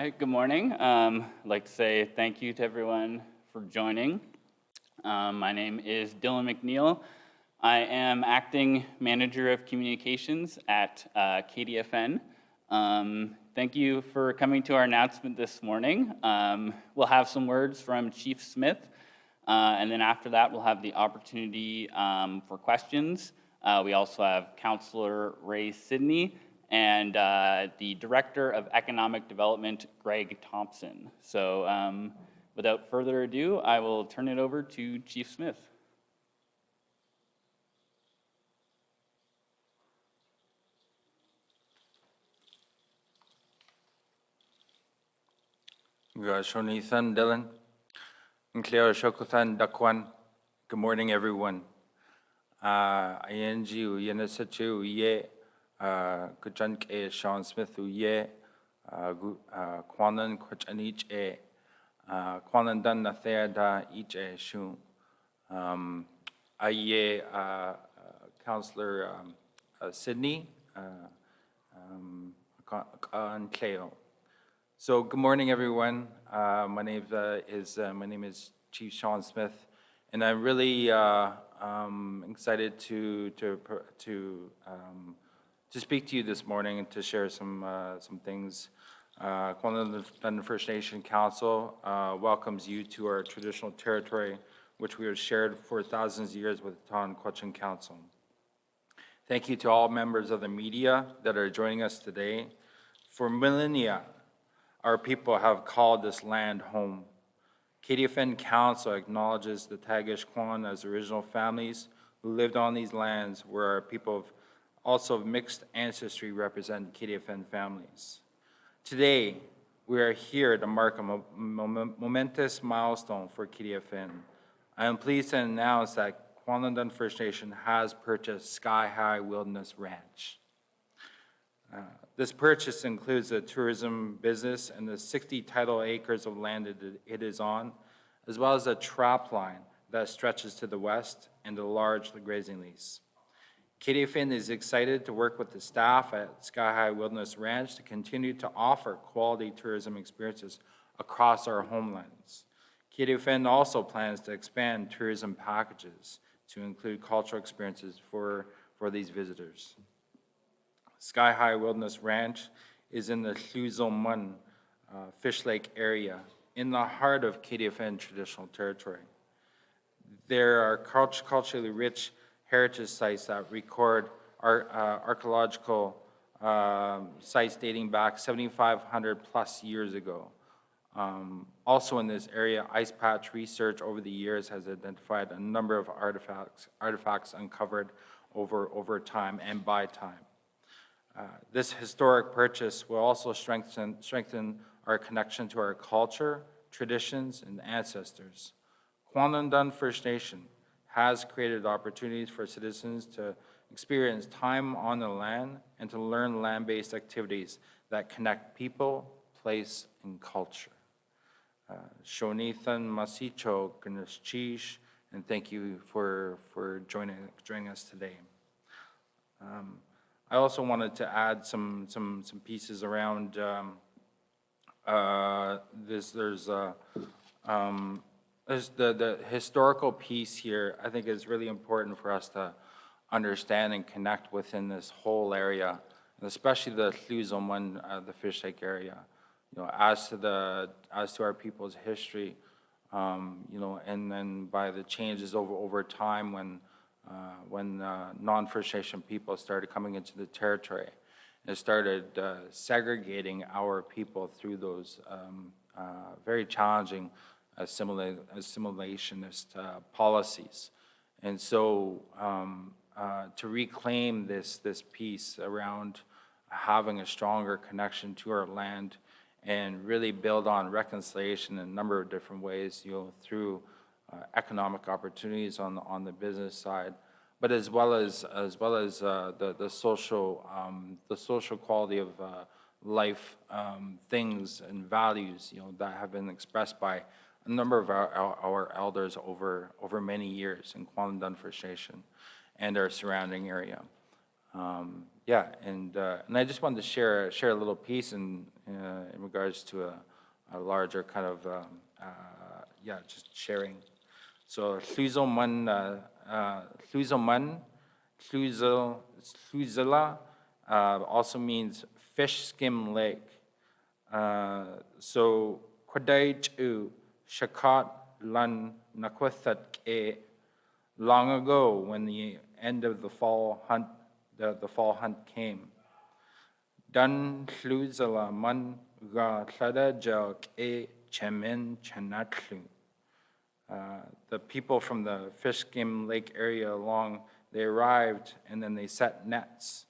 right, good morning. I'd like to say thank you to everyone for joining. My name is Dylan McNeil. I am acting manager of communications at KDFN. Thank you for coming to our announcement this morning. We'll have some words from Chief Smith, and then after that we'll have the opportunity for questions. We also have Councillor Ray Sidney and the Director of Economic Development, Greg Thompson. So without further ado, I will turn it over to Chief Smith. Shonithan Dylan. Cleo Shokuthan Dakwan. Good morning, everyone. ING Yenasachu Ye Kuchank E Sean Smith Ye Kwanlin Kuchanich E Kwanlin Dün Nathea Da Each E Shun. Aye Councillor Sidney and Cleo. So good morning, everyone. My name is Chief Sean Smith, and I'm really excited to speak to you this morning and to share some things. Kwanlin Dün First Nation Council welcomes you to our traditional territory, which we have shared for thousands of years with the Ton Quechin Council. Thank you to all members of the media that are joining us today. For millennia, our people have called this land home. KDFN Council acknowledges the Tagish Kwan as original families who lived on these lands, where our people of also of mixed ancestry represent KDFN families. Today, we are here to mark a momentous milestone for KDFN. I am pleased to announce that Kwanlin Dün First Nation has purchased Sky High Wilderness Ranch. This purchase includes a tourism business and the 60 tidal acres of land it is on, as well as a trapline that stretches to the west and a large grazing lease. KDFN is excited to work with the staff at Sky High Wilderness Ranch to continue to offer quality tourism experiences across our homelands. KDFN also plans to expand tourism packages to include cultural experiences for these visitors. Sky High Wilderness Ranch is in the Hluzomon Fish Lake area in the heart of KDFN traditional territory. There are culturally rich heritage sites that record archaeological sites dating back 7,500 plus years ago. Also in this area, Ice Patch research over the years has identified a number of artifacts uncovered over time and by time. This historic purchase will also strengthen our connection to our culture, traditions, and ancestors. Kwanlin Dün First Nation has created opportunities for citizens to experience time on the land and to learn land-based activities that connect people, place, and culture. Shonithan Masicho Ganeshchish, and thank you for joining us today. I also wanted to add some pieces around this. There's the historical piece here. I think is really important for us to understand and connect within this whole area, and especially the Hluzomon, the Fish Lake area. You know, as to our people's history, you know, and then by the changes over time when non-First Nation people started coming into the territory and started segregating our people through those very challenging assimilationist policies. And so to reclaim this piece around having a stronger connection to our land and really build on reconciliation in a number of different ways, you know, through economic opportunities on the business side, but as well as the social quality of life things and values, you know, that have been expressed by a number of our elders over many years in Kwanlin Dün First Nation and our surrounding area. And I just wanted to share a little piece, and in regards to a larger kind of, just sharing. So Llwysomun, Llwyzela also means fish skim lake. So Kwadai Shakat Lan Nakwathat Ke, long ago when the end of the fall hunt, the fall hunt came. Dun Llwyzela man ga llada jel ke chemin chanatlu. The people from the fish game lake area along, they arrived and then they set nets.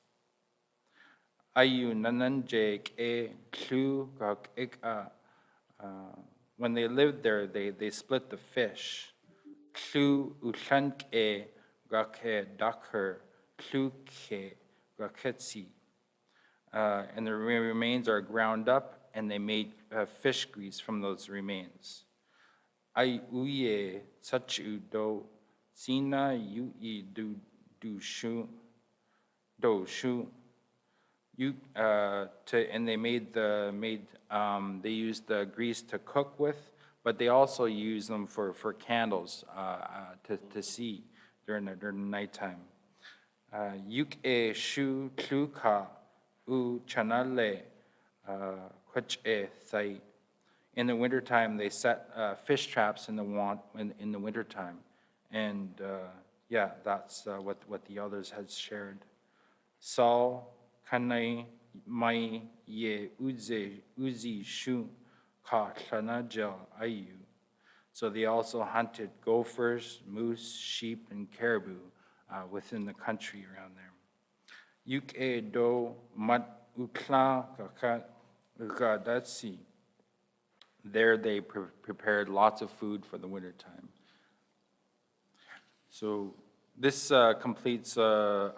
Ayu nananje ke tlu ga ika. When they lived there, they split the fish. Tlu ushan ke ga ke dakher, tlu ke ga ketsi. And the remains are ground up, and they made fish grease from those remains. Ai uye sachu do sina ui do shu. And they they used the grease to cook with, but they also use them for candles to see during the nighttime. Yuk e shu tluka u chanale kwach e thai. In the wintertime, they set fish traps in the wintertime. And that's what the others had shared. Saul kanai mai ye uzi shu ka chanajel ayu. So they also hunted gophers, moose, sheep, and caribou within the country around there. Yuk e do mat ukla kakat gadatsi. There they prepared lots of food for the wintertime. So this completes the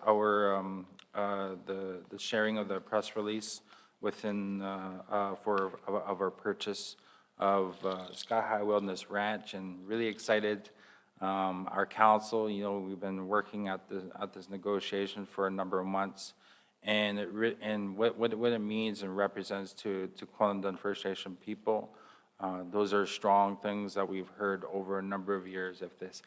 sharing of the press release within of our purchase of Sky High Wilderness Ranch, and really excited. Our council, we've been working at this negotiation for a number of months, and what it means and represents to Kwanlin Dün First Nation people. Those are strong things that we've heard over a number of years. If this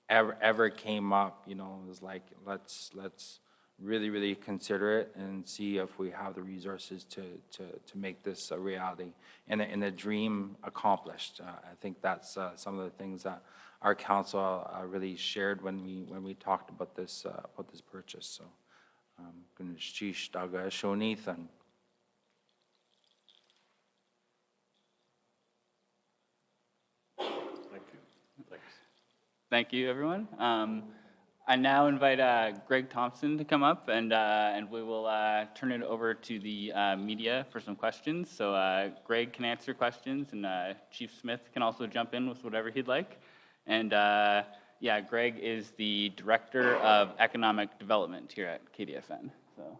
ever came up, it was like, let's really consider it and see if we have the resources to make this a reality and a dream accomplished. I think that's some of the things that our council really shared when we talked about this purchase. So, Gunishish Daga Shonithan. Thank you, everyone. I now invite Greg Thompson to come up, and we will turn it over to the media for some questions. So Greg can answer questions, and Chief Smith can also jump in with whatever he'd like. And Greg is the Director of Economic Development here at KDFN. So.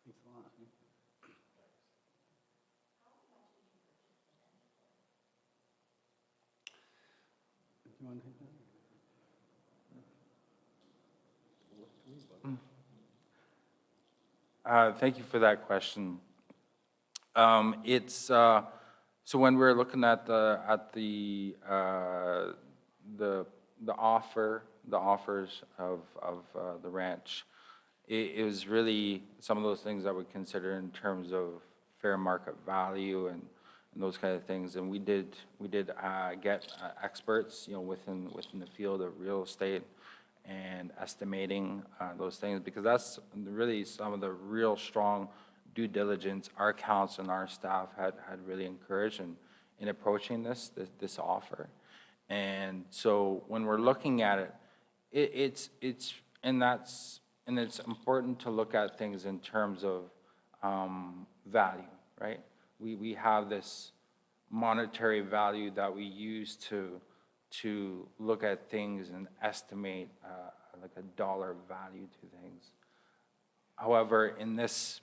Thanks a lot. Do you want to take that? Thank you for that question. It's so when we're looking at the offers of the ranch, it was really some of those things that we consider in terms of fair market value and those kind of things. And we did get experts, within the field of real estate and estimating those things, because that's really some of the real strong due diligence our council and our staff had really encouraged in approaching this offer. And so when we're looking at it, it's important to look at things in terms of value, right? We have this monetary value that we use to look at things and estimate like a dollar value to things. However, in this,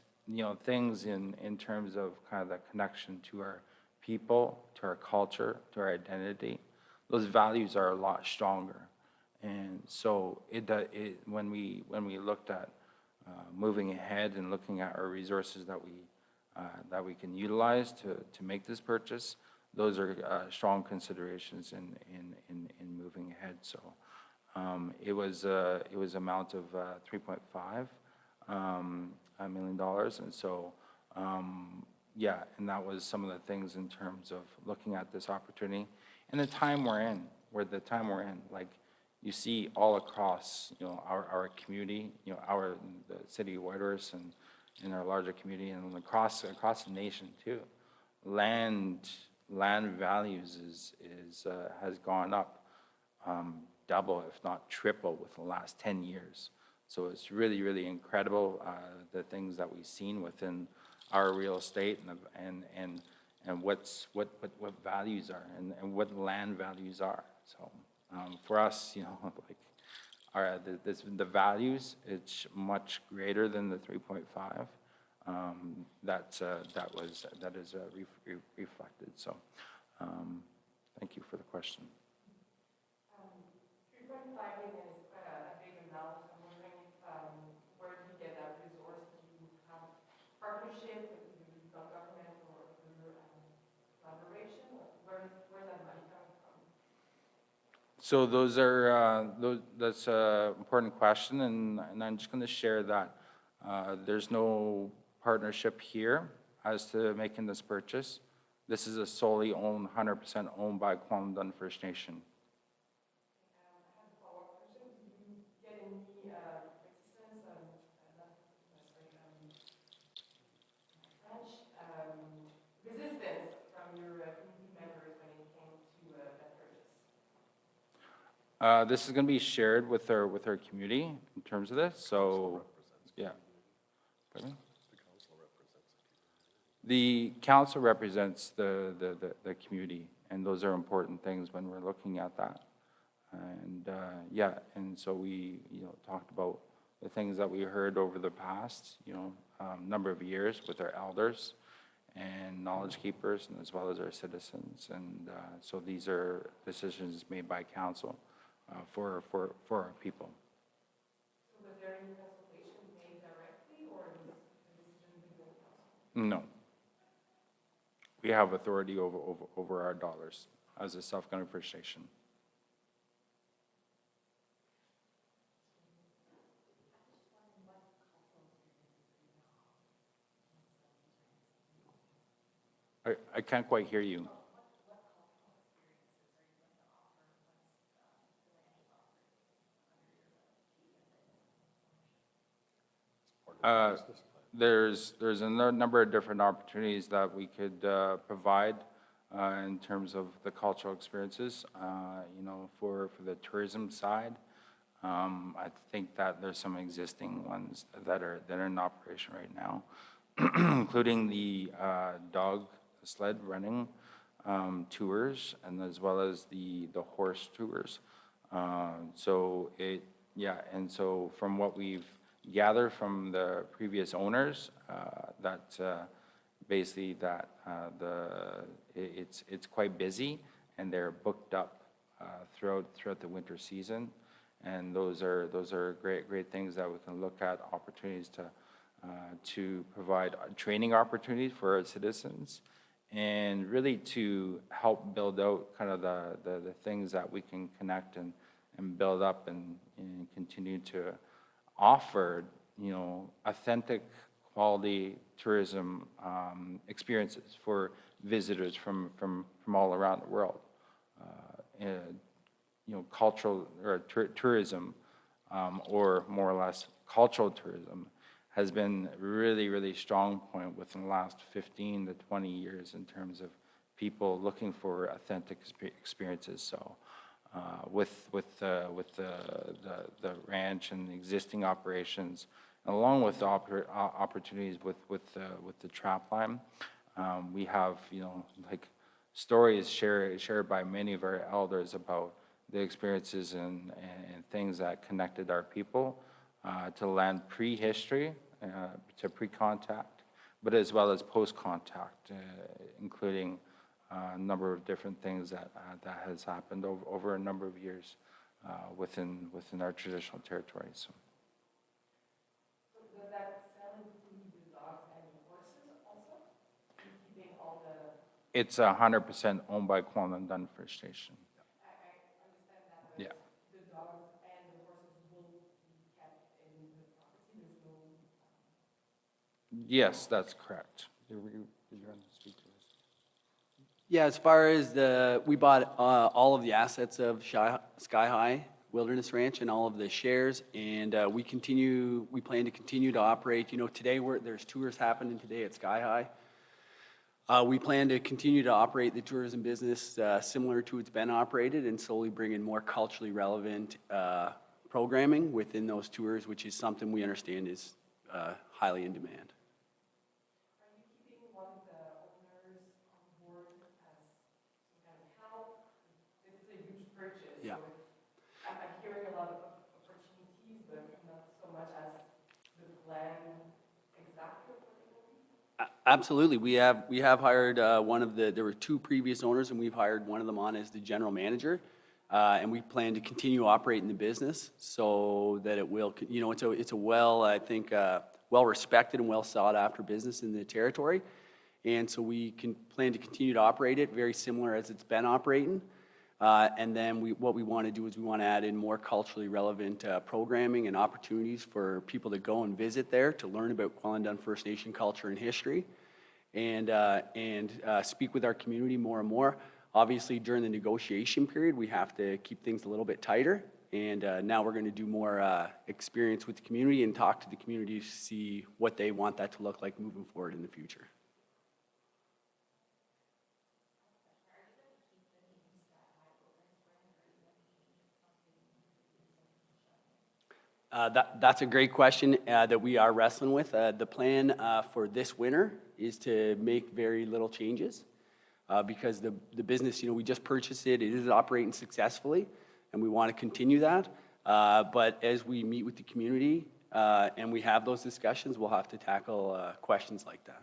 things in terms of kind of the connection to our people, to our culture, to our identity, those values are a lot stronger. And so when we looked at moving ahead and looking at our resources that we that we can utilize to make this purchase. Those are strong considerations in moving ahead. So it was amount of $3.5 million, and so yeah, and that was some of the things in terms of looking at this opportunity and the time we're in. Like you see all across, our community, the city of Whitehorse and in our larger community, and across the nation too. Land values has gone up double, if not triple, within the last 10 years. So it's really, really incredible, the things that we've seen within our real estate and what values are and what land values are. So for us, the values, it's much greater than the 3.5. That is reflected. So thank you for the question. 3.5 million is quite a big amount. I'm wondering where do you get that resource? Do you have partnership with the Yukon government or collaboration? Where's that money coming from? So that's an important question, and I'm just going to share that there's no partnership here as to making this purchase. This is a solely owned, 100% owned by Kwanlin Dün First Nation. Resistance from your community members when it came to that purchase? This is going to be shared with our community in terms of this. So, yeah. Pardon? The council represents the community, and those are important things when we're looking at that. And yeah, and so we talked about the things that we heard over the past number of years with our elders and knowledge keepers, and as well as our citizens. And so these are decisions made by council for our people. So was there any consultation made directly, or was the decision made by council? No. We have authority over our dollars as a self-governing First Nation. I can't quite hear you. There's a number of different opportunities that we could provide in terms of the cultural experiences. For the tourism side, I think that there's some existing ones that are in operation right now, including the dog sled running tours, and as well as the horse tours. And so from what we've gathered from the previous owners, it's quite busy, and they're booked up throughout the winter season, and those are great things that we can look at, opportunities to provide training opportunities for our citizens, and really to help build out kind of the things that we can connect and build up and continue to offer, authentic quality tourism experiences for visitors from all around the world. Cultural or tourism, or more or less cultural tourism, has been really, really strong point within the last 15 to 20 years in terms of people looking for authentic experiences. So with the ranch and the existing operations, along with the opportunities with the trapline, we have stories shared by many of our elders about the experiences and things that connected our people to land prehistory, to pre-contact, but as well as post-contact, including a number of different things that has happened over a number of years within our traditional territories. So does that sell include the dogs and the horses also? It's 100% owned by Kwanlin Dün First Nation. Yeah. The dogs and the horses will be kept in the property, there's no, Yes, that's correct. Did you want to speak to this? Yeah, as far as we bought all of the assets of Sky High Wilderness Ranch and all of the shares, and we plan to continue to operate. You know, today there's tours happening today at Sky High. We plan to continue to operate the tourism business similar to it's been operated and slowly bring in more culturally relevant programming within those tours, which is something we understand is highly in demand. are you keeping one of the owners on board as some kind of help? This is a huge purchase. Yeah. So I'm hearing a lot of opportunities, but not so much as the plan exactly what it will be. Absolutely. We have hired there were two previous owners, and we've hired one of them on as the general manager. And we plan to continue operating the business so that it will, you know, it's a well-respected and well-sought-after business in the territory. And so we can plan to continue to operate it very similar as it's been operating. And then what we want to do is we want to add in more culturally relevant programming and opportunities for people to go and visit there to learn about Kwanlin Dün First Nation culture and history, and speak with our community more and more. Obviously, during the negotiation period, we have to keep things a little bit tighter. And now we're going to do more experience with the community and talk to the community to see what they want that to look like moving forward in the future. That's a great question that we are wrestling with. The plan for this winter is to make very little changes because the business, you know, we just purchased it. It is operating successfully, and we want to continue that. But as we meet with the community and we have those discussions, we'll have to tackle questions like that.